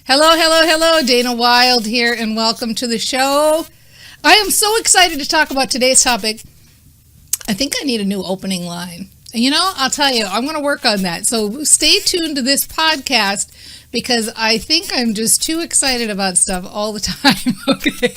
Hello, hello, hello. Dana Wilde here, and welcome to the show. I am so excited to talk about today's topic. I think I need a new opening line. And I'll tell you, I'm going to work on that. So stay tuned to this podcast because I think I'm just too excited about stuff all the time. Okay.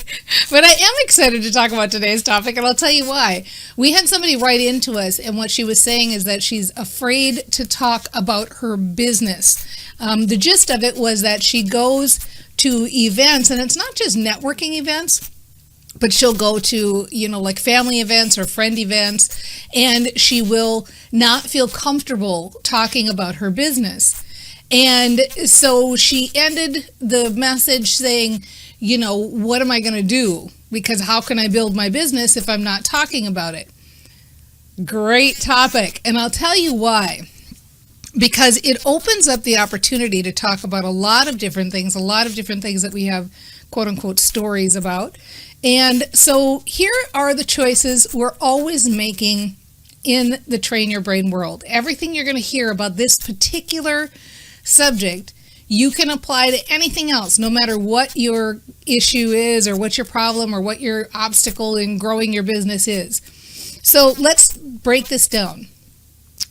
But I am excited to talk about today's topic, and I'll tell you why. We had somebody write into us, and what she was saying is that she's afraid to talk about her business. The gist of it was that she goes to events, and it's not just networking events, but she'll go to, like family events or friend events, and she will not feel comfortable talking about her business. And so she ended the message saying, what am I going to do? Because how can I build my business if I'm not talking about it? Great topic. And I'll tell you why. Because it opens up the opportunity to talk about a lot of different things that we have, quote unquote, stories about. And so here are the choices we're always making in the Train Your Brain world. Everything you're going to hear about this particular subject, you can apply to anything else, no matter what your issue is or what your problem or what your obstacle in growing your business is. So let's break this down.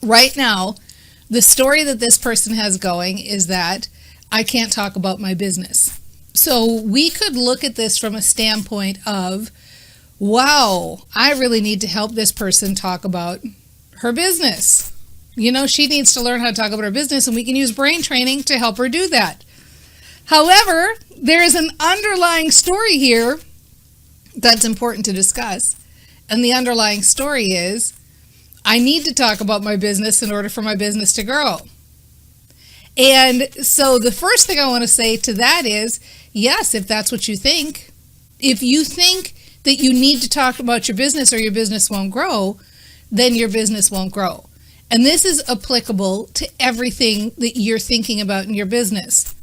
Right now, the story that this person has going is that I can't talk about my business. So we could look at this from a standpoint of, wow, I really need to help this person talk about her business. She needs to learn how to talk about her business, and we can use brain training to help her do that. However, there is an underlying story here that's important to discuss. And the underlying story is, I need to talk about my business in order for my business to grow. And so the first thing I want to say to that is, yes, if that's what you think, if you think that you need to talk about your business or your business won't grow, then your business won't grow. And this is applicable to everything that you're thinking about in your business.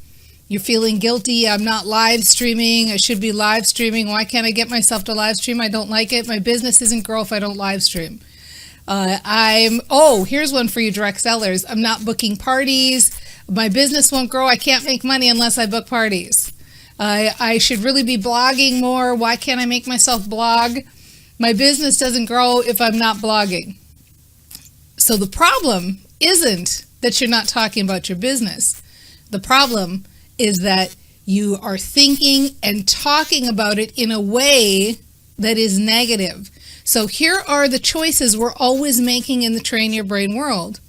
You're feeling guilty. I'm not live streaming. I should be live streaming. Why can't I get myself to live stream? I don't like it. My business isn't grow if I don't live stream. Here's one for you direct sellers. I'm not booking parties. My business won't grow. I can't make money unless I book parties. I should really be blogging more. Why can't I make myself blog? My business doesn't grow if I'm not blogging. So the problem isn't that you're not talking about your business. The problem is that you are thinking and talking about it in a way that is negative. So here are the choices we're always making in the Train Your Brain world.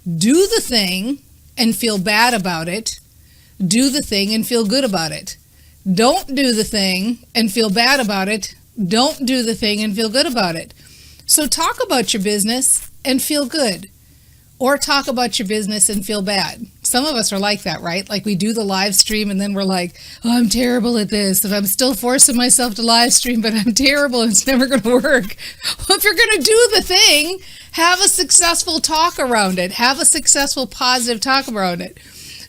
Do the thing and feel bad about it. Do the thing and feel good about it. Don't do the thing and feel bad about it. Don't do the thing and feel good about it. So talk about your business and feel good, or talk about your business and feel bad. Some of us are like that, right? Like we do the live stream and then we're like, oh, I'm terrible at this, and I'm still forcing myself to live stream, but I'm terrible and it's never going to work. Well, if you're going to do the thing, have a successful talk around it. Have a successful, positive talk around it.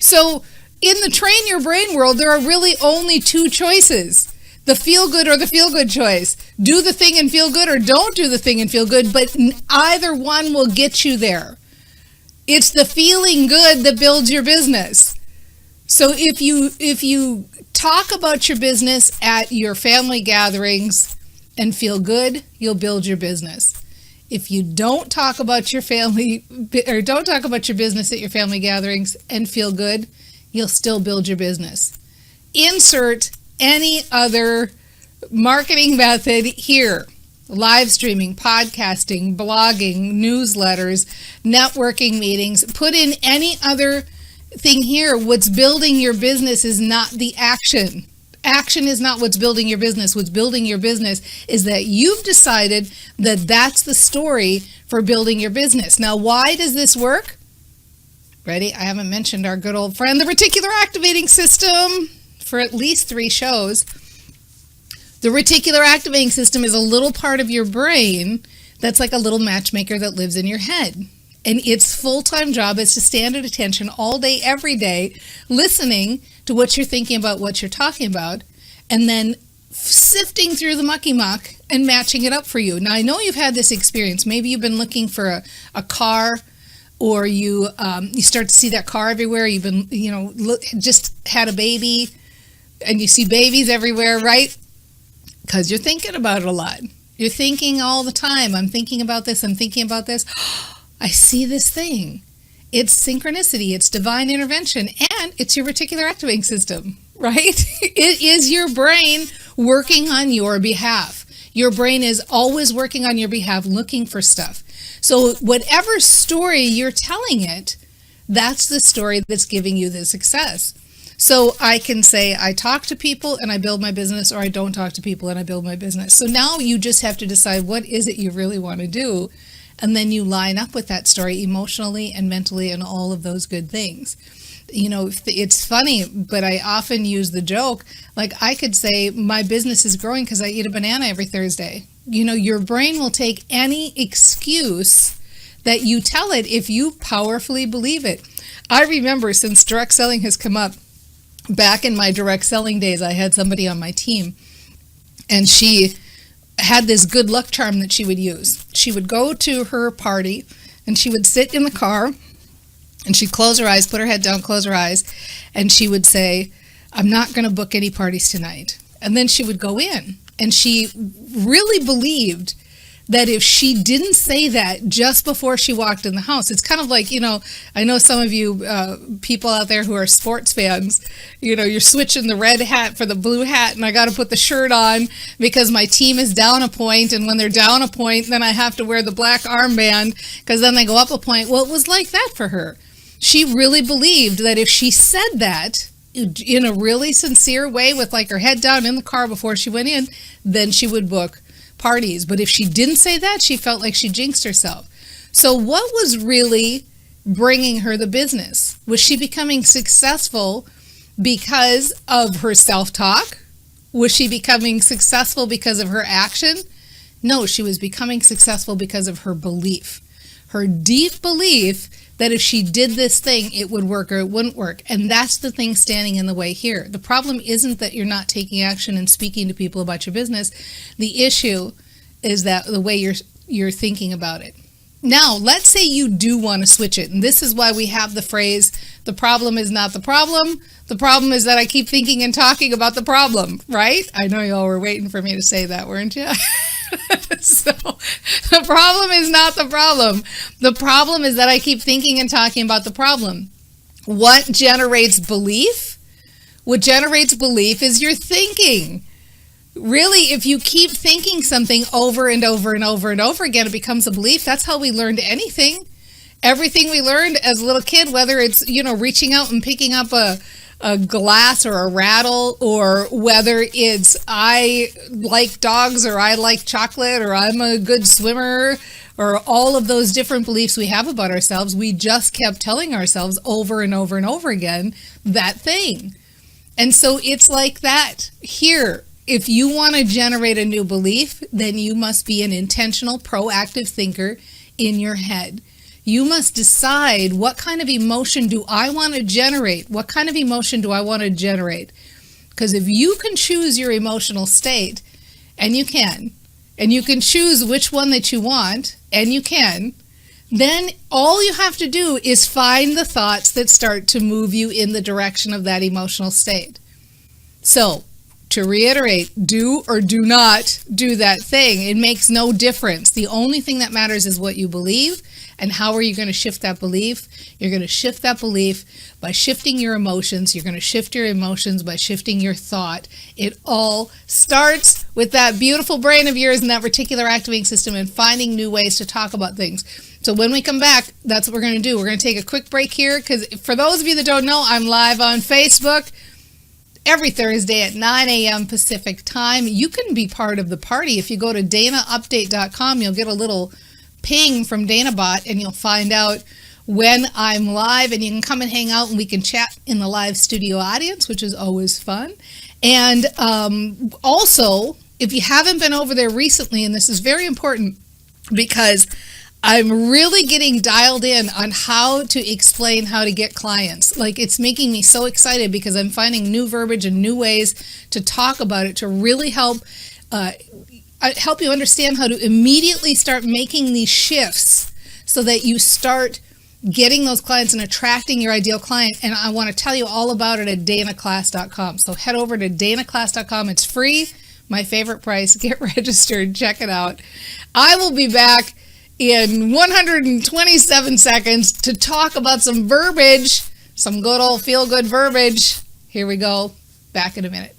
So in the Train Your Brain world, there are really only two choices. The feel good or the feel good choice. Do the thing and feel good, or don't do the thing and feel good, but either one will get you there. It's the feeling good that builds your business. So if you talk about your business at your family gatherings and feel good, you'll build your business. If you don't talk about your family or don't talk about your business at your family gatherings and feel good, you'll still build your business. Insert any other marketing method here. Live streaming, podcasting, blogging, newsletters, networking meetings. Put in any other thing here. What's building your business is not the action. Action is not what's building your business. What's building your business is that you've decided that that's the story for building your business. Now, why does this work? Ready? I haven't mentioned our good old friend, the reticular activating system, for at least 3 shows. The reticular activating system is a little part of your brain that's like a little matchmaker that lives in your head. And its full-time job is to stand at attention all day, every day, listening to what you're thinking about, what you're talking about, and then sifting through the mucky muck and matching it up for you. Now, I know you've had this experience. Maybe you've been looking for a car, or you start to see that car everywhere. You've been, just had a baby, and you see babies everywhere, right? Because you're thinking about it a lot. You're thinking all the time. I'm thinking about this. I'm thinking about this. I see this thing. It's synchronicity. It's divine intervention, and it's your reticular activating system, right? It is your brain working on your behalf. Your brain is always working on your behalf, looking for stuff. So whatever story you're telling it, that's the story that's giving you the success. So I can say I talk to people and I build my business, or I don't talk to people and I build my business. So now you just have to decide what is it you really want to do, and then you line up with that story emotionally and mentally and all of those good things. It's funny, but I often use the joke, like I could say my business is growing because I eat a banana every Thursday. Your brain will take any excuse that you tell it if you powerfully believe it. I remember, since direct selling has come up, back in my direct selling days, I had somebody on my team, and she had this good luck charm that she would use. She would go to her party, and she would sit in the car, and she'd close her eyes, put her head down, close her eyes, and she would say, I'm not going to book any parties tonight. And then she would go in, and she really believed that if she didn't say that just before she walked in the house, it's kind of like, I know some of you people out there who are sports fans, you're switching the red hat for the blue hat, and I got to put the shirt on because my team is down a point, and when they're down a point, then I have to wear the black armband because then they go up a point. Well, it was like that for her. She really believed that if she said that in a really sincere way with like her head down in the car before she went in, then she would book parties. But if she didn't say that, she felt like she jinxed herself. So what was really bringing her the business? Was she becoming successful because of her self-talk? Was she becoming successful because of her action? No, she was becoming successful because of her belief. Her deep belief that if she did this thing, it would work or it wouldn't work. And that's the thing standing in the way here. The problem isn't that you're not taking action and speaking to people about your business. The issue is that the way you're thinking about it. Now, let's say you do want to switch it. And this is why we have the phrase, the problem is not the problem. The problem is that I keep thinking and talking about the problem, right? I know y'all were waiting for me to say that, weren't you? So the problem is not the problem. The problem is that I keep thinking and talking about the problem. What generates belief? What generates belief is your thinking. Really, if you keep thinking something over and over and over and over again, it becomes a belief. That's how we learned anything. Everything we learned as a little kid, whether it's, reaching out and picking up a glass or a rattle, or whether it's I like dogs or I like chocolate or I'm a good swimmer, or all of those different beliefs we have about ourselves, we just kept telling ourselves over and over and over again that thing. And so it's like that here. If you want to generate a new belief, then you must be an intentional, proactive thinker in your head. You must decide, what kind of emotion do I want to generate? What kind of emotion do I want to generate? Because if you can choose your emotional state, and you can choose which one that you want, and you can, then all you have to do is find the thoughts that start to move you in the direction of that emotional state. So, to reiterate, do or do not do that thing. It makes no difference. The only thing that matters is what you believe. And how are you going to shift that belief? You're going to shift that belief by shifting your emotions. You're going to shift your emotions by shifting your thought. It all starts with that beautiful brain of yours and that reticular activating system, and finding new ways to talk about things. So when we come back, that's what we're going to do. We're going to take a quick break here, because for those of you that don't know, I'm live on Facebook every Thursday at 9 a.m. Pacific time. You can be part of the party. If you go to danaupdate.com, you'll get a little ping from Danabot, and you'll find out when I'm live, and you can come and hang out, and we can chat in the live studio audience, which is always fun. And also, if you haven't been over there recently, and this is very important because I'm really getting dialed in on how to explain how to get clients. Like, it's making me so excited because I'm finding new verbiage and new ways to talk about it to really help you understand how to immediately start making these shifts so that you start getting those clients and attracting your ideal client. And I want to tell you all about it at danaclass.com. So head over to danaclass.com. It's free, my favorite price. Get registered, check it out. I will be back in 127 seconds to talk about some verbiage, some good old feel-good verbiage. Here we go. Back in a minute.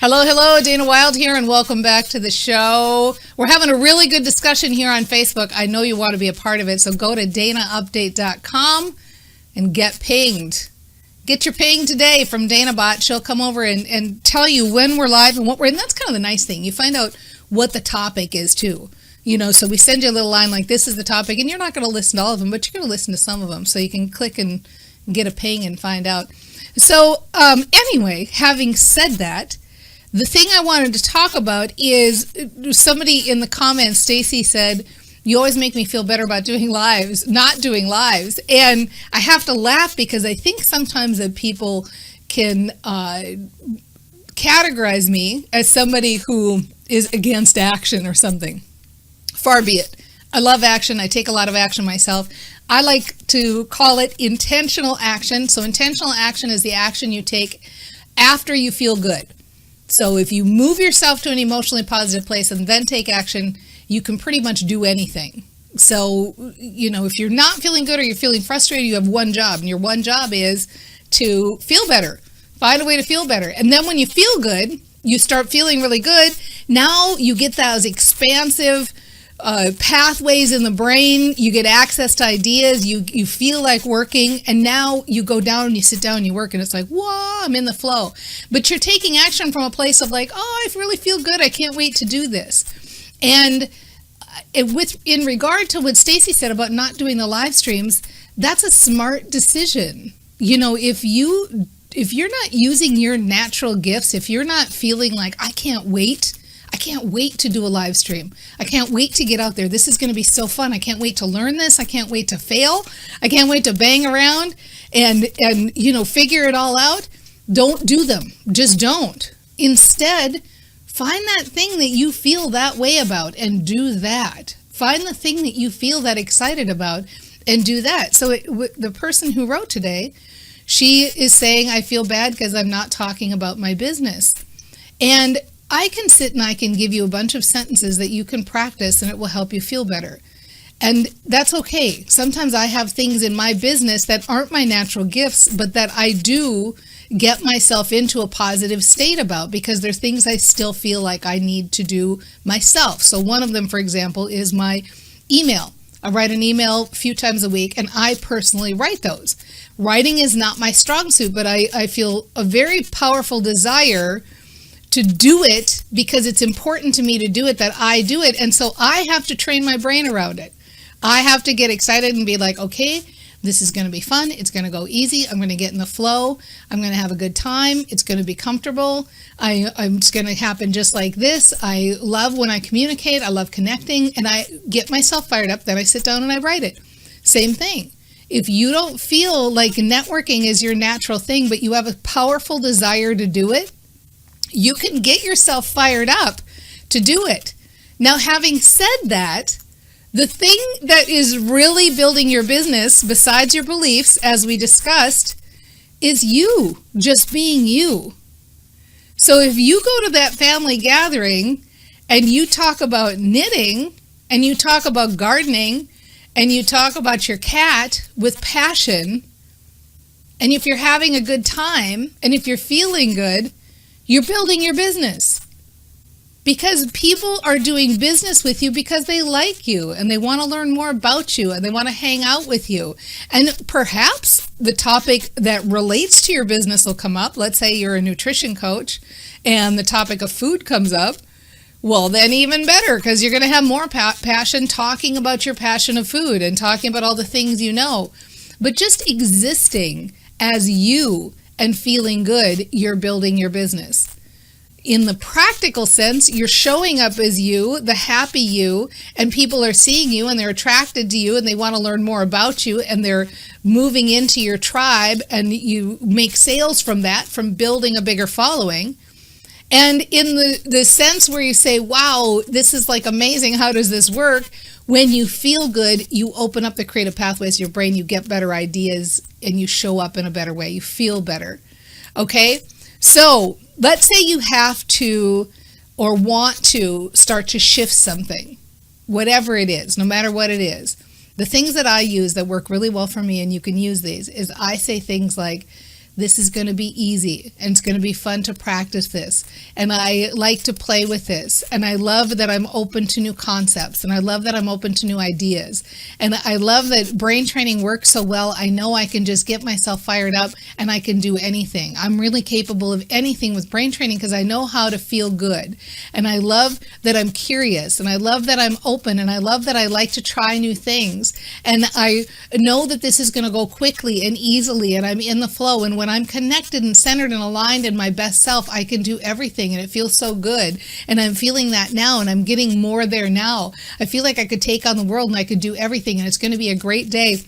Hello, Dana Wilde here, and welcome back to the show. We're having a really good discussion here on Facebook. I know you want to be a part of it, so go to danaupdate.com and get pinged. Get your ping today from Danabot. She'll come over and tell you when we're live and what we're, and that's kind of the nice thing. You find out what the topic is too. So we send you a little line like, this is the topic, and you're not going to listen to all of them, but you're going to listen to some of them, so you can click and get a ping and find out. So anyway, having said that, the thing I wanted to talk about is somebody in the comments, Stacy said, you always make me feel better about doing lives, not doing lives. And I have to laugh because I think sometimes that people can categorize me as somebody who is against action or something. Far be it. I love action. I take a lot of action myself. I like to call it intentional action. So intentional action is the action you take after you feel good. So if you move yourself to an emotionally positive place and then take action, you can pretty much do anything. So, if you're not feeling good or you're feeling frustrated, you have one job, and your one job is to feel better. Find a way to feel better. And then when you feel good, you start feeling really good. Now you get those expansive pathways in the brain. You get access to ideas. You feel like working, and now you go down and you sit down and you work, and it's like, whoa, I'm in the flow. But you're taking action from a place of like, oh, I really feel good. I can't wait to do this. And in regard to what Stacy said about not doing the live streams, that's a smart decision. If you're not using your natural gifts, if you're not feeling like, I can't wait to do a live stream. I can't wait to get out there. This is going to be so fun. I can't wait to learn this. I can't wait to fail. I can't wait to bang around and figure it all out. Don't do them. Just don't. Instead, find that thing that you feel that way about and do that. Find the thing that you feel that excited about and do that. So the person who wrote today, she is saying, I feel bad because I'm not talking about my business. And I can sit and I can give you a bunch of sentences that you can practice and it will help you feel better. And that's okay. Sometimes I have things in my business that aren't my natural gifts, but that I do get myself into a positive state about because there's things I still feel like I need to do myself. So one of them, for example, is my email. I write an email a few times a week, and I personally write those. Writing is not my strong suit, but I feel a very powerful desire to do it because it's important to me to do it, that I do it. And so I have to train my brain around it. I have to get excited and be like, okay, this is going to be fun. It's going to go easy. I'm going to get in the flow. I'm going to have a good time. It's going to be comfortable. It's going to happen just like this. I love when I communicate. I love connecting, and I get myself fired up. Then I sit down and I write it. Same thing. If you don't feel like networking is your natural thing, but you have a powerful desire to do it, you can get yourself fired up to do it. Now, having said that, the thing that is really building your business, besides your beliefs, as we discussed, is you, just being you. So if you go to that family gathering and you talk about knitting and you talk about gardening and you talk about your cat with passion, and if you're having a good time and if you're feeling good, you're building your business. Because people are doing business with you because they like you and they want to learn more about you and they want to hang out with you. And perhaps the topic that relates to your business will come up. Let's say you're a nutrition coach and the topic of food comes up. Well, then even better, because you're going to have more passion talking about your passion of food and talking about all the things you know. But just existing as you and feeling good, you're building your business. In the practical sense, you're showing up as you, the happy you, and people are seeing you and they're attracted to you and they want to learn more about you and they're moving into your tribe, and you make sales from that, from building a bigger following. And in the sense where you say, wow, this is like amazing, how does this work? When you feel good, you open up the creative pathways of your brain, you get better ideas, and you show up in a better way. You feel better. Okay? So let's say you have to or want to start to shift something, whatever it is, no matter what it is. The things that I use that work really well for me, and you can use these, is I say things like, this is going to be easy, and it's going to be fun to practice this, and I like to play with this, and I love that I'm open to new concepts, and I love that I'm open to new ideas, and I love that brain training works so well. I know I can just get myself fired up and I can do anything. I'm really capable of anything with brain training because I know how to feel good, and I love that I'm curious, and I love that I'm open, and I love that I like to try new things, and I know that this is going to go quickly and easily, and I'm in the flow, and when I'm connected and centered and aligned in my best self, I can do everything, and it feels so good. And I'm feeling that now, and I'm getting more there now. I feel like I could take on the world and I could do everything, and it's going to be a great day.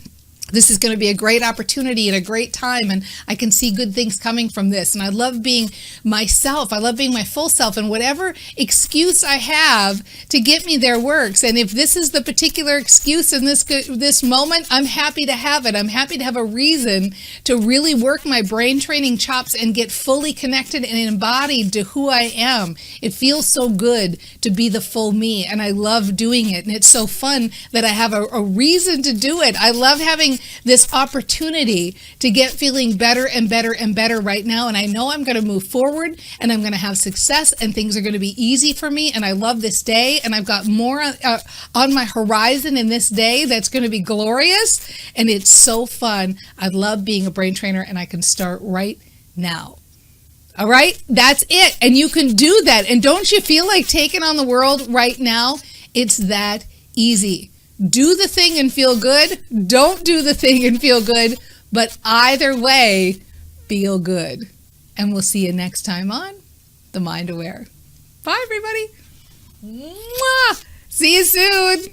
This is going to be a great opportunity and a great time, and I can see good things coming from this. And I love being myself. I love being my full self, and whatever excuse I have to get me there works. And if this is the particular excuse in this moment, I'm happy to have it. I'm happy to have a reason to really work my brain training chops and get fully connected and embodied to who I am. It feels so good to be the full me, and I love doing it. And it's so fun that I have a reason to do it. I love having this opportunity to get feeling better and better and better right now, and I know I'm going to move forward, and I'm going to have success, and things are going to be easy for me, and I love this day, and I've got more on my horizon in this day that's going to be glorious, and it's so fun. I love being a brain trainer, and I can start right now. All right, that's it, and you can do that. And don't you feel like taking on the world right now? It's that easy. Do the thing and feel good. Don't do the thing and feel good. But either way, feel good. And we'll see you next time on The Mind Aware. Bye, everybody. Mwah! See you soon.